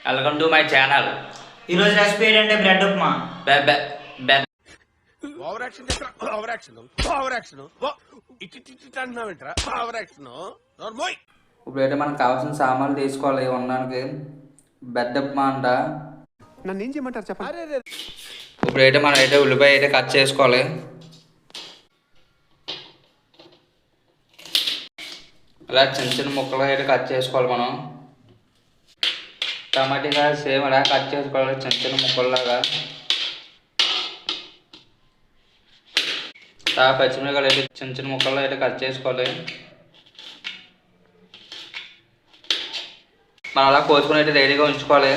Welcome to my channel. ఈరోజు recipe ఏంటంటే bread upma. Over action చేస్తా. ఓవర్ యాక్షన్ ఓవర్ యాక్షన్ అంటున్నావేంట్రా? ఓవర్ యాక్షన్ నోర్మోయ్. ఇప్పుడైతే మనకు కావాల్సిన సామాన్లు తీసుకోవాలి. ఉండడానికి బెడ్ ఉప్మా అంట. నన్ను ఏం చేయమంటారు చెప్పండి. ఇప్పుడైతే మనం అయితే ఉల్లిపాయ అయితే కట్ చేసుకోవాలి. ఇలా చిన్న చిన్న ముక్కలు అయితే కట్ చేసుకోవాలి. మనం టమాటా సేమ్ ఇలా కట్ చేసుకోవాలి చిన్న చిన్న ముక్కల్లాగా. పచ్చిమిరకాయలు అయితే చిన్న చిన్న ముక్కల్లో అయితే కట్ చేసుకోవాలి. మనం అలా కోసుకొని అయితే రెడీగా ఉంచుకోవాలి.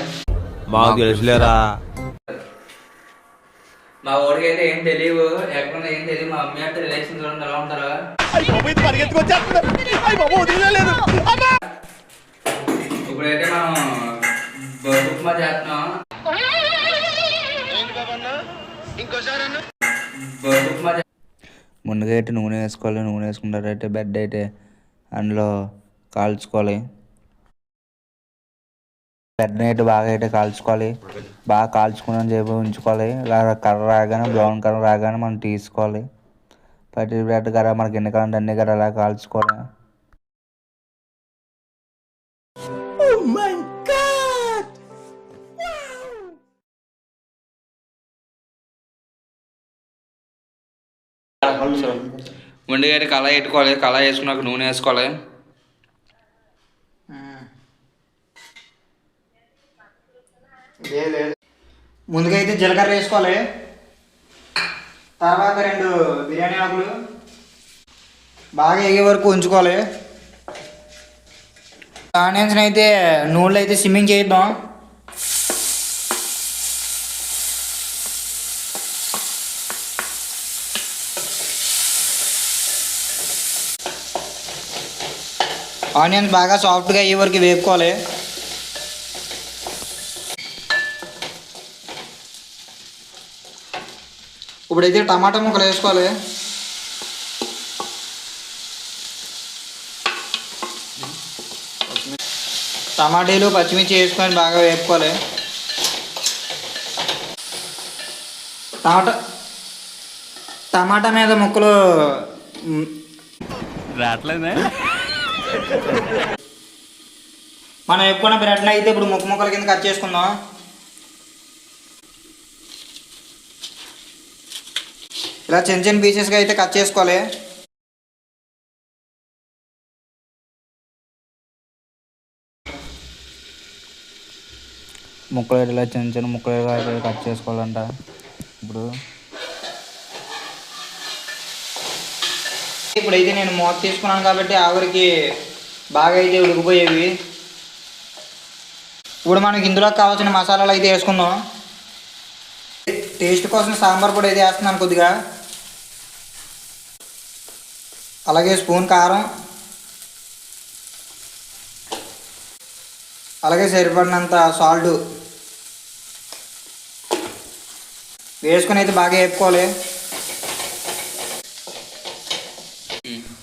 మాకు తెలుసులేరా, మా ఊరికి అయితే ఏం తెలియదు, ఎక్కడ ఏం తెలియదు. మా అమ్మ అయితే రిలేషన్ చూడండి ఎలా ఉంటారా. ఇప్పుడైతే మనం బొగ్గు ఉప్మా చేస్తున్నాం. బొగ్గు ఉప్మా ముందుగా అయితే నూనె వేసుకోవాలి. నూనె వేసుకున్న తర్వాత బెడ్ అయితే అందులో కాల్చుకోవాలి. బెడ్ని అయితే బాగా అయితే కాల్చుకోవాలి. బాగా కాల్చుకుని చెప్పి ఉంచుకోవాలి. ఇలా కర్ర రాగానే బ్రౌన్ కలర్ రాగానే మనం తీసుకోవాలి. ప్రతి బ్రెడ్ కర్ర మనకి ఎన్ని కావాలంటే అన్ని కర్ర అలా కాల్చుకోవాలి. ముందుగా అయితే కళాయి పెట్టుకోవాలి. కళాయి వేసుకున్నాక నూనె వేసుకోవాలి. ముందుగా అయితే జీలకర్ర వేసుకోవాలి. తర్వాత 2 బిర్యానీ ఆకులు బాగా ఎగే వరకు ఉంచుకోవాలి. ఆనియన్స్ అయితే నూనెలో అయితే స్విమ్మింగ్ చేద్దాం. ఆనియన్స్ బాగా సాఫ్ట్గా అయ్యే వరకు వేపుకోవాలి. ఇప్పుడైతే టమాటా ముక్కలు వేసుకోవాలి. టమాటీలు పచ్చిమిర్చి వేసుకొని బాగా వేపుకోవాలి. టమాటా మీద ముక్కలు రావట్లేదే. మనం వేపుకున్న బ్రెడ్ని అయితే ఇప్పుడు ముక్కల కింద కట్ చేసుకుందాం. ఇలా చిన్న చిన్న పీసెస్గా అయితే కట్ చేసుకోవాలి. ముక్కలు ఇలా చిన్న చిన్న ముక్కలుగా అయితే కట్ చేసుకోవాలంట. ఇప్పుడైతే నేను మూత తీసుకున్నాను కాబట్టి ఆవిరికి బాగా అయితే ఉడికిపోయేవి. ఇప్పుడు మనకి ఇందులో కావాల్సిన మసాలాలు అయితే వేసుకుందాం. టేస్ట్ కోసం సాంబార్ పొడి అయితే వేస్తున్నాను కొద్దిగా. అలాగే స్పూన్ కారం, అలాగే సరిపడినంత సాల్ట్ వేసుకొని అయితే బాగా వేపుకోవాలి.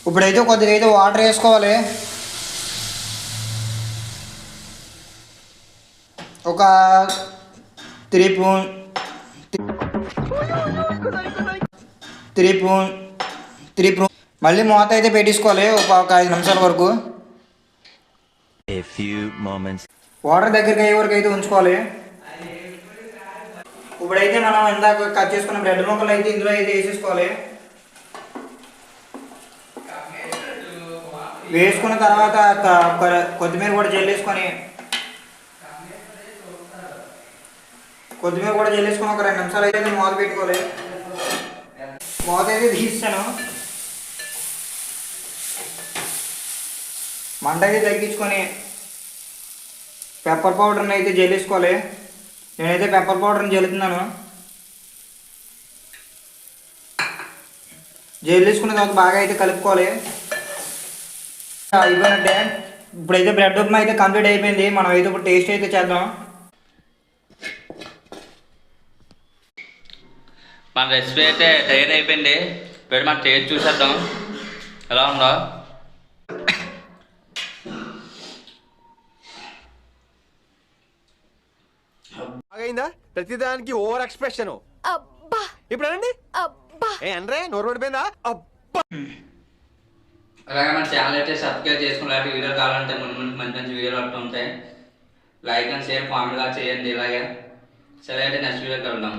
ఇప్పుడైతే కొద్దిగా అయితే వాటర్ వేసుకోవాలి. ఒక 3 స్పూన్ మళ్ళీ మూత అయితే పెట్టేసుకోవాలి ఒక 5 నిమిషాల వరకు. వాటర్ దగ్గరికి అయ్యే వరకు అయితే ఉంచుకోవాలి. ఇప్పుడైతే మనం ఇందాక కట్ చేసుకున్న బ్రెడ్ ముక్కలు అయితే ఇందులో అయితే వేసేసుకోవాలి. వేసుకున్న తర్వాత కొత్తిమీర కూడా జల్లేసుకొని ఒక 2 నిమిషాలు అయితే మూత పెట్టుకోవాలి. మూత అయితే తీస్తాను. మంట అయితే తగ్గించుకొని పెప్పర్ పౌడర్ని అయితే జల్లేసుకోవాలి. నేనైతే పెప్పర్ పౌడర్ని జల్లుతున్నాను. జల్లేసుకున్న తర్వాత బాగా అయితే కలుపుకోవాలి. అయిపోయినట్టే. ఇప్పుడైతే బ్రెడ్ ఉప్మా అయితే కంప్లీట్ అయిపోయింది. మనం అయితే ఇప్పుడు టేస్ట్ అయితే చేద్దాం. మన రెసిపీ అయితే తయారు అయిపోయింది. ఇప్పుడు మనం టేస్ట్ చూసేద్దాం ఎలా ఉందో. అర్థమైందా? ప్రతిదానికి ఓవర్ ఎక్స్ప్రెషన్. అబ్బా ఇప్పుడు అనండి. అబ్బా ఏ అనరే, నోరు పడిపోయిందా? అలాగే మన ఛానల్ అయితే సబ్స్క్రైబ్ చేసుకుని వీడియోలు కావాలంటే ముందు ముందు మంచి మంచి వీడియోలు వస్తూ ఉంటాయి. లైక్ అండ్ షేర్ కామెంట్గా చేయండి. ఇలాగే సరే అయితే నెక్స్ట్ వీడియో కలుద్దాం.